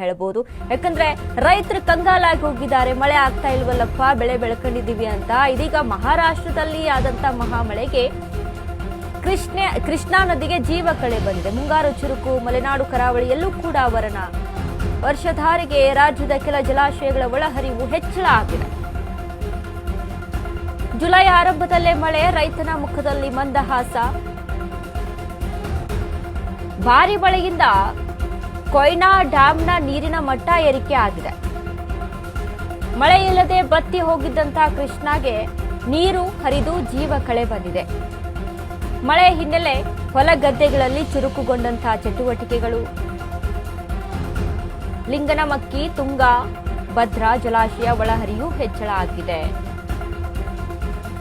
ಹೇಳಬಹುದು. ಯಾಕಂದ್ರೆ ರೈತರು ಕಂಗಾಲಾಗಿ ಹೋಗಿದ್ದಾರೆ. ಮಳೆ ಆಗ್ತಾ ಇಲ್ವಲ್ಲಪ್ಪ, ಬೆಳೆ ಬೆಳ್ಕೊಂಡಿದೀವಿ ಅಂತ. ಇದೀಗ ಮಹಾರಾಷ್ಟ್ರದಲ್ಲಿ ಆದಂತ ಮಹಾಮಳೆಗೆ ಕೃಷ್ಣಾ ನದಿಗೆ ಜೀವ ಕಳೆ ಬಂದಿದೆ. ಮುಂಗಾರು ಚುರುಕು, ಮಲೆನಾಡು ಕರಾವಳಿಯಲ್ಲೂ ಕೂಡ ವರ್ಷಧಾರೆಗೆ ರಾಜ್ಯದ ಕೆಲ ಜಲಾಶಯಗಳ ಒಳಹರಿವು ಹೆಚ್ಚಳ ಆಗಿದೆ. ಜುಲೈ ಆರಂಭದಲ್ಲೇ ಮಳೆ, ರೈತನ ಮುಖದಲ್ಲಿ ಮಂದಹಾಸ. ಭಾರಿ ಮಳೆಯಿಂದ ಕೊಯ್ನಾ ಡ್ಯಾಂನ ನೀರಿನ ಮಟ್ಟ ಏರಿಕೆ ಆಗಿದೆ. ಮಳೆ ಇಲ್ಲದೆ ಬತ್ತಿ ಹೋಗಿದ್ದಂತಹ ಕೃಷ್ಣಾಗೆ ನೀರು ಹರಿದು ಜೀವ ಕಳೆ ಬಂದಿದೆ. ಮಳೆ ಹಿನ್ನೆಲೆ ಹೊಲ ಗದ್ದೆಗಳಲ್ಲಿ ಚುರುಕುಗೊಂಡಂತಹ ಚಟುವಟಿಕೆಗಳು. ಲಿಂಗನಮಕ್ಕಿ, ತುಂಗಾ, ಭದ್ರಾ ಜಲಾಶಯ ಒಳಹರಿವು ಹೆಚ್ಚಳ ಆಗಿದೆ.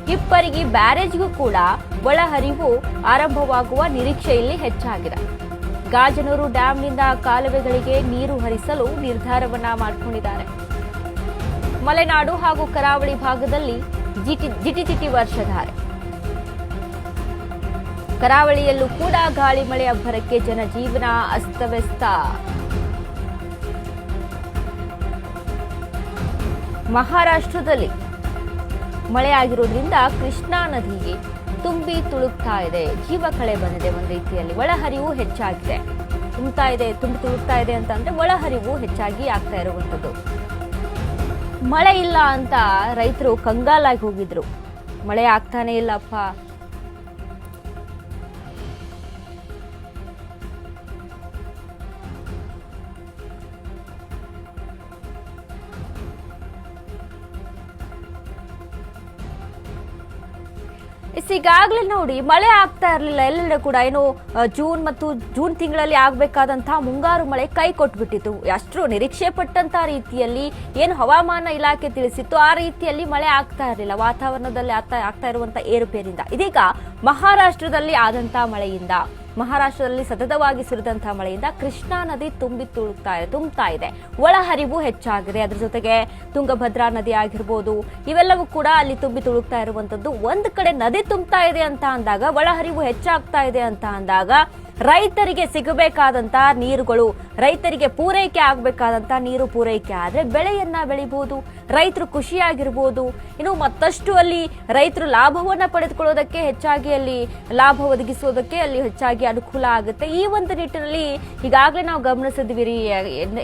ಹಿಪ್ಪರಗಿ ಬ್ಯಾರೇಜ್ಗೂ ಕೂಡ ಒಳಹರಿವು ಆರಂಭವಾಗುವ ನಿರೀಕ್ಷೆಯಲ್ಲಿ ಹೆಚ್ಚಾಗಿದೆ. ಗಾಜನೂರು ಡ್ಯಾಂನಿಂದ ಕಾಲುವೆಗಳಿಗೆ ನೀರು ಹರಿಸಲು ನಿರ್ಧಾರವನ್ನ ಮಾಡಿಕೊಂಡಿದ್ದಾರೆ. ಮಲೆನಾಡು ಹಾಗೂ ಕರಾವಳಿ ಭಾಗದಲ್ಲಿ ಜಿಟಿಜಿಟಿ ವರ್ಷಧಾರೆ. ಕರಾವಳಿಯಲ್ಲೂ ಕೂಡ ಗಾಳಿ ಮಳೆ ಅಬ್ಬರಕ್ಕೆ ಜನಜೀವನ ಅಸ್ತವ್ಯಸ್ತ. ಮಹಾರಾಷ್ಟ್ರದಲ್ಲಿ ಮಳೆ ಆಗಿರೋದ್ರಿಂದ ಕೃಷ್ಣಾ ನದಿಗೆ ತುಂಬಿ ತುಳುಕ್ತಾ ಇದೆ. ಜೀವ ಕಳೆ ಬಂದಿದೆ. ಒಂದು ರೀತಿಯಲ್ಲಿ ಒಳಹರಿವು ಹೆಚ್ಚಾಗಿದೆ. ತುಂಬಿ ತುಳುಕ್ತಾ ಇದೆ ಅಂತ ಅಂದ್ರೆ ಒಳಹರಿವು ಹೆಚ್ಚಾಗಿ ಆಗ್ತಾ ಇರುವಂತದ್ದು. ಮಳೆ ಇಲ್ಲ ಅಂತ ರೈತರು ಕಂಗಾಲಾಗಿ ಹೋಗಿದ್ರು. ಮಳೆ ಆಗ್ತಾನೆ ಇಲ್ಲಪ್ಪ. ಈಗಾಗಲೇ ನೋಡಿ ಮಳೆ ಆಗ್ತಾ ಇರಲಿಲ್ಲ. ಎಲ್ಲೆಡೆ ಕೂಡ ಏನು ಜೂನ್ ತಿಂಗಳಲ್ಲಿ ಆಗ್ಬೇಕಾದಂತಹ ಮುಂಗಾರು ಮಳೆ ಕೈ ಕೊಟ್ಬಿಟ್ಟಿತ್ತು. ಅಷ್ಟು ನಿರೀಕ್ಷೆ ಪಟ್ಟಂತ ರೀತಿಯಲ್ಲಿ ಏನು ಹವಾಮಾನ ಇಲಾಖೆ ತಿಳಿಸಿತ್ತು ಆ ರೀತಿಯಲ್ಲಿ ಮಳೆ ಆಗ್ತಾ ಇರಲಿಲ್ಲ. ವಾತಾವರಣದಲ್ಲಿ ಆಗ್ತಾ ಇರುವಂತಹ ಏರುಪೇರಿಂದ ಇದೀಗ ಮಹಾರಾಷ್ಟ್ರದಲ್ಲಿ ಆದಂತಹ ಮಳೆಯಿಂದ, ಮಹಾರಾಷ್ಟ್ರದಲ್ಲಿ ಸತತವಾಗಿ ಸುರಿದಂತಹ ಮಳೆಯಿಂದ ಕೃಷ್ಣಾ ನದಿ ತುಂಬುತ್ತಾ ಇದೆ. ಒಳಹರಿವು ಹೆಚ್ಚಾಗಿದೆ. ಅದರ ಜೊತೆಗೆ ತುಂಗಭದ್ರಾ ನದಿ ಆಗಿರ್ಬೋದು, ಇವೆಲ್ಲವೂ ಕೂಡ ಅಲ್ಲಿ ತುಂಬಿ ತುಳುಕ್ತಾ ಇರುವಂತದ್ದು. ಒಂದು ಕಡೆ ನದಿ ತುಂಬುತ್ತಾ ಇದೆ ಅಂತ ಅಂದಾಗ, ಒಳಹರಿವು ಹೆಚ್ಚಾಗ್ತಾ ಇದೆ ಅಂತ ಅಂದಾಗ ರೈತರಿಗೆ ಸಿಗಬೇಕಾದಂತಹ ನೀರುಗಳು, ರೈತರಿಗೆ ಪೂರೈಕೆ ಆಗಬೇಕಾದಂತಹ ನೀರು ಪೂರೈಕೆ ಆದ್ರೆ ಬೆಳೆಯನ್ನ ಬೆಳಿಬಹುದು, ರೈತರು ಖುಷಿಯಾಗಿರ್ಬೋದು. ಇನ್ನು ಮತ್ತಷ್ಟು ಅಲ್ಲಿ ರೈತರು ಲಾಭವನ್ನ ಪಡೆದುಕೊಳ್ಳೋದಕ್ಕೆ, ಹೆಚ್ಚಾಗಿ ಅಲ್ಲಿ ಲಾಭ ಒದಗಿಸೋದಕ್ಕೆ ಅಲ್ಲಿ ಹೆಚ್ಚಾಗಿ ಅನುಕೂಲ ಆಗುತ್ತೆ. ಈ ಒಂದು ನಿಟ್ಟಿನಲ್ಲಿ ಈಗಾಗಲೇ ನಾವು ಗಮನಿಸಿದ್ವಿ.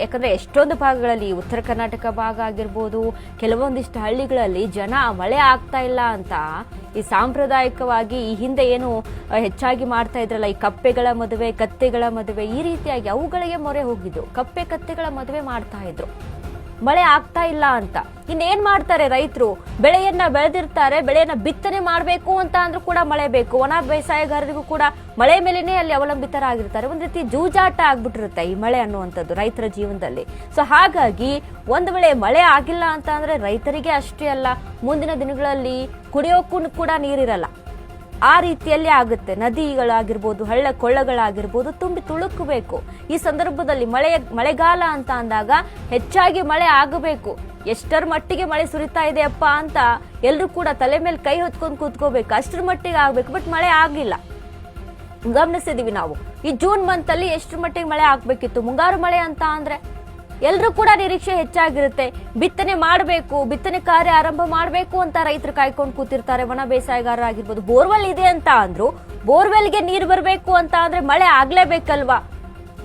ಯಾಕಂದ್ರೆ ಎಷ್ಟೊಂದು ಭಾಗಗಳಲ್ಲಿ, ಉತ್ತರ ಕರ್ನಾಟಕ ಭಾಗ ಆಗಿರ್ಬೋದು, ಕೆಲವೊಂದಿಷ್ಟು ಹಳ್ಳಿಗಳಲ್ಲಿ ಜನ ಮಳೆ ಆಗ್ತಾ ಇಲ್ಲ ಅಂತ ಈ ಸಾಂಪ್ರದಾಯಿಕವಾಗಿ ಈ ಹಿಂದೆ ಏನು ಹೆಚ್ಚಾಗಿ ಮಾಡ್ತಾ ಇದ್ರಲ್ಲ, ಈ ಕಪ್ಪೆಗಳ ಮದುವೆ, ಕತ್ತೆಗಳ ಮದುವೆ, ಈ ರೀತಿಯಾಗಿ ಅವುಗಳಿಗೆ ಮೊರೆ ಹೋಗಿದ್ರು. ಕಪ್ಪೆ ಕತ್ತೆಗಳ ಮದುವೆ ಮಾಡ್ತಾ ಇದ್ರು. ಮಳೆ ಆಗ್ತಾ ಇಲ್ಲ ಅಂತ ಇನ್ನೇನ್ ಮಾಡ್ತಾರೆ ರೈತರು? ಬೆಳೆಯನ್ನ ಬೆಳೆದಿರ್ತಾರೆ, ಬೆಳೆಯನ್ನ ಬಿತ್ತನೆ ಮಾಡಬೇಕು ಅಂತ ಅಂದ್ರೂ ಕೂಡ ಮಳೆ ಬೇಕು. ಒಣ ಬೇಸಾಯಗಾರರಿಗೂ ಕೂಡ ಮಳೆ ಮೇಲೇನೆ ಅಲ್ಲಿ ಅವಲಂಬಿತರಾಗಿರ್ತಾರೆ. ಒಂದ್ ರೀತಿ ಜೂಜಾಟ ಆಗ್ಬಿಟ್ಟಿರುತ್ತೆ ಈ ಮಳೆ ಅನ್ನುವಂಥದ್ದು ರೈತರ ಜೀವನದಲ್ಲಿ. ಸೊ ಹಾಗಾಗಿ ಒಂದು ವೇಳೆ ಮಳೆ ಆಗಿಲ್ಲ ಅಂತ ಅಂದ್ರೆ ರೈತರಿಗೆ ಅಷ್ಟೇ ಅಲ್ಲ, ಮುಂದಿನ ದಿನಗಳಲ್ಲಿ ಕುಡಿಯೋಕ್ಕೂ ಕೂಡ ನೀರಿರಲ್ಲ. ಆ ರೀತಿಯಲ್ಲಿ ಆಗುತ್ತೆ. ನದಿಗಳಾಗಿರ್ಬೋದು, ಹಳ್ಳ ಕೊಳ್ಳಗಳಾಗಿರ್ಬೋದು ತುಂಬಿ ತುಳುಕಬೇಕು. ಈ ಸಂದರ್ಭದಲ್ಲಿ ಮಳೆಗಾಲ ಅಂತ ಅಂದಾಗ ಹೆಚ್ಚಾಗಿ ಮಳೆ ಆಗಬೇಕು. ಎಷ್ಟರ ಮಟ್ಟಿಗೆ ಮಳೆ ಸುರಿತಾ ಇದೆಯಪ್ಪ ಅಂತ ಎಲ್ರು ಕೂಡ ತಲೆ ಮೇಲೆ ಕೈ ಹೊತ್ಕೊಂಡು ಕೂತ್ಕೋಬೇಕು. ಅಷ್ಟರ ಮಟ್ಟಿಗೆ ಆಗ್ಬೇಕು. ಬಟ್ ಮಳೆ ಆಗಿಲ್ಲ. ಗಮನಿಸಿದೀವಿ ನಾವು ಈ ಜೂನ್ ಮಂತ್ ಅಲ್ಲಿ ಎಷ್ಟರ ಮಟ್ಟಿಗೆ ಮಳೆ ಆಗ್ಬೇಕಿತ್ತು. ಮುಂಗಾರು ಮಳೆ ಅಂತ ಅಂದ್ರೆ ಎಲ್ರೂ ಕೂಡ ನಿರೀಕ್ಷೆ ಹೆಚ್ಚಾಗಿರುತ್ತೆ. ಬಿತ್ತನೆ ಮಾಡಬೇಕು, ಬಿತ್ತನೆ ಕಾರ್ಯ ಆರಂಭ ಮಾಡಬೇಕು ಅಂತ ರೈತರು ಕಾಯ್ಕೊಂಡು ಕೂತಿರ್ತಾರೆ. ಒಣ ಬೇಸಾಯಗಾರರಾಗಿರ್ಬೋದು, ಬೋರ್ವೆಲ್ ಇದೆ ಅಂತ ಅಂದ್ರು ಬೋರ್ವೆಲ್ಗೆ ನೀರು ಬರಬೇಕು ಅಂತ ಅಂದ್ರೆ ಮಳೆ ಆಗ್ಲೇಬೇಕಲ್ವಾ.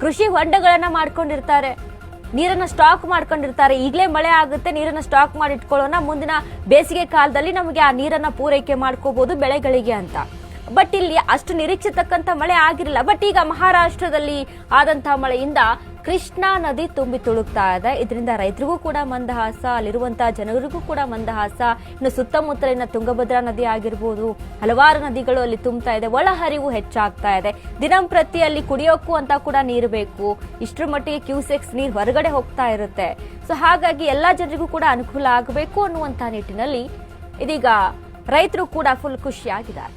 ಕೃಷಿ ಹೊಂಡಗಳನ್ನ ಮಾಡ್ಕೊಂಡಿರ್ತಾರೆ, ನೀರನ್ನ ಸ್ಟಾಕ್ ಮಾಡ್ಕೊಂಡಿರ್ತಾರೆ. ಈಗಲೇ ಮಳೆ ಆಗುತ್ತೆ, ನೀರನ್ನ ಸ್ಟಾಕ್ ಮಾಡಿ ಇಟ್ಕೊಳ್ಳೋಣ, ಮುಂದಿನ ಬೇಸಿಗೆ ಕಾಲದಲ್ಲಿ ನಮಗೆ ಆ ನೀರನ್ನ ಪೂರೈಕೆ ಮಾಡ್ಕೋಬಹುದು ಬೆಳೆಗಳಿಗೆ ಅಂತ. ಬಟ್ ಇಲ್ಲಿ ಅಷ್ಟು ನಿರೀಕ್ಷಿತಕ್ಕಂತ ಮಳೆ ಆಗಿರಲಿಲ್ಲ. ಬಟ್ ಈಗ ಮಹಾರಾಷ್ಟ್ರದಲ್ಲಿ ಆದಂತಹ ಮಳೆಯಿಂದ ಕೃಷ್ಣಾ ನದಿ ತುಂಬಿ ತುಳುಕ್ತಾ ಇದೆ. ಇದರಿಂದ ರೈತರಿಗೂ ಕೂಡ ಮಂದಹಾಸ, ಅಲ್ಲಿರುವಂತಹ ಜನರಿಗೂ ಕೂಡ ಮಂದಹಾಸ. ಇನ್ನು ಸುತ್ತಮುತ್ತಲಿನ ತುಂಗಭದ್ರಾ ನದಿ ಆಗಿರ್ಬೋದು, ಹಲವಾರು ನದಿಗಳು ಅಲ್ಲಿ ತುಂಬುತ್ತಾ ಇದೆ. ಒಳಹರಿವು ಹೆಚ್ಚಾಗ್ತಾ ಇದೆ. ದಿನಂಪ್ರತಿ ಅಲ್ಲಿ ಕುಡಿಯೋಕ್ಕೂ ಅಂತ ಕೂಡ ನೀರು ಬೇಕು. ಇಷ್ಟರ ಮಟ್ಟಿಗೆ ಕ್ಯೂಸೆಕ್ಸ್ ನೀರು ಹೊರಗಡೆ ಹೋಗ್ತಾ ಇರುತ್ತೆ. ಸೊ ಹಾಗಾಗಿ ಎಲ್ಲಾ ಜನರಿಗೂ ಕೂಡ ಅನುಕೂಲ ಆಗಬೇಕು ಅನ್ನುವಂತಹ ನಿಟ್ಟಿನಲ್ಲಿ ಇದೀಗ ರೈತರು ಕೂಡ ಫುಲ್ ಖುಷಿಯಾಗಿದ್ದಾರೆ.